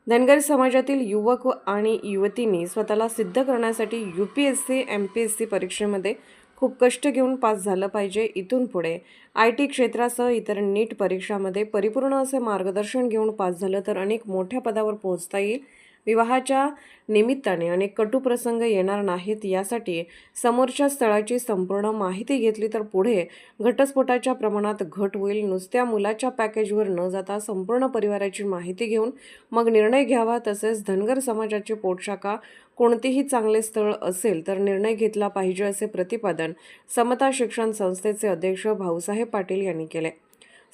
धनगर समाजातील युवक आणि युवतींनी स्वतःला सिद्ध करण्यासाठी UPSC MPSC परीक्षेमध्ये खूप कष्ट घेऊन पास झालं पाहिजे। इथून पुढे IT क्षेत्रासह इतर नीट परीक्षांमध्ये परिपूर्ण असे मार्गदर्शन घेऊन पास झालं तर अनेक मोठ्या पदावर पोहोचता येईल। विवाहाच्या निमित्ताने अनेक कटू प्रसंग येणार नाहीत, यासाठी समोरच्या स्थळाची संपूर्ण माहिती घेतली तर पुढे घटस्फोटाच्या प्रमाणात घट होईल। नुसत्या मुलाच्या पॅकेजवर न जाता संपूर्ण परिवाराची माहिती घेऊन मग निर्णय घ्यावा। तसेच धनगर समाजाची पोटशाखा कोणतेही चांगले स्थळ असेल तर निर्णय घेतला पाहिजे, असे प्रतिपादन समता शिक्षण संस्थेचे अध्यक्ष भाऊसाहेब पाटील यांनी केले।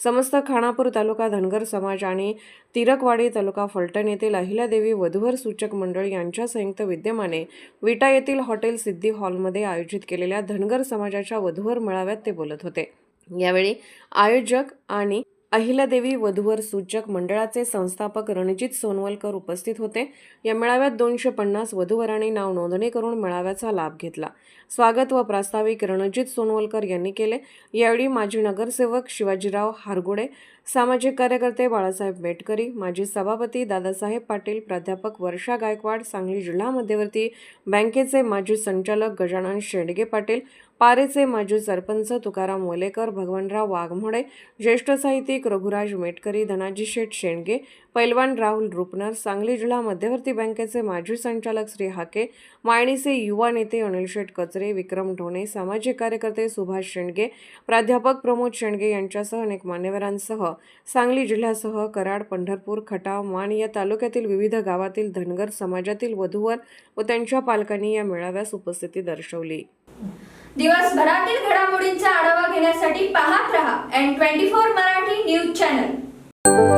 समस्त खानापूर तालुका धनगर समाज आणि तिरकवाडी तालुका फलटण येथील अहिल्यादेवी वधूवर सूचक मंडळ यांच्या संयुक्त विद्यमाने विटा येथील हॉटेल सिद्धी हॉलमध्ये आयोजित केलेल्या धनगर समाजाच्या वधूवर मेळाव्यात ते बोलत होते। यावेळी आयोजक आणि अहिल्यादेवी वधूवर सूचक मंडळाचे संस्थापक रणजित सोनवलकर उपस्थित होते। या मेळाव्यात 250 वधूवरांनी नाव नोंदणी करून मेळाव्याचा लाभ घेतला। स्वागत व प्रास्ताविक रणजित सोनवलकर यांनी केले। यावेळी माजी नगरसेवक शिवाजीराव हारगुडे, सामाजिक कार्यकर्ते बाळासाहेब मेटकरी, माजी सभापती दादासाहेब पाटील, प्राध्यापक वर्षा गायकवाड, सांगली जिल्हा मध्यवर्ती बँकेचे माजी संचालक गजानन शेंडगे पाटील, पारेचे माजी सरपंच तुकाराम वलेकर, भगवानराव वाघमोडे, ज्येष्ठ साहित्यिक रघुराज मेटकरी, धनाजी शेठ शेंडगे, पैलवान राहुल रुपनर, सांगली जिल्हा मध्यवर्ती बँकेचे माजी संचालक श्री हाके, मायणीचे युवा नेते अनिल शेठ कचरे, विक्रम ढोणे, सामाजिक कार्यकर्ते सुभाष शेंडगे, प्राध्यापक प्रमोद शेंडगे यांच्यासह अनेक मान्यवरांसह सांगली जिल्ह्यासह कराड, पंढरपूर, खटाव, मान या तालुक्यातील विविध गावातील धनगर समाजातील वधूवर व त्यांच्या पालकांनी या मेळाव्यास उपस्थिती दर्शवली। दिवसभरातील घडामोडींचा आढावा घेण्यासाठी पाहत रहा N24 मराठी न्यूज चॅनल।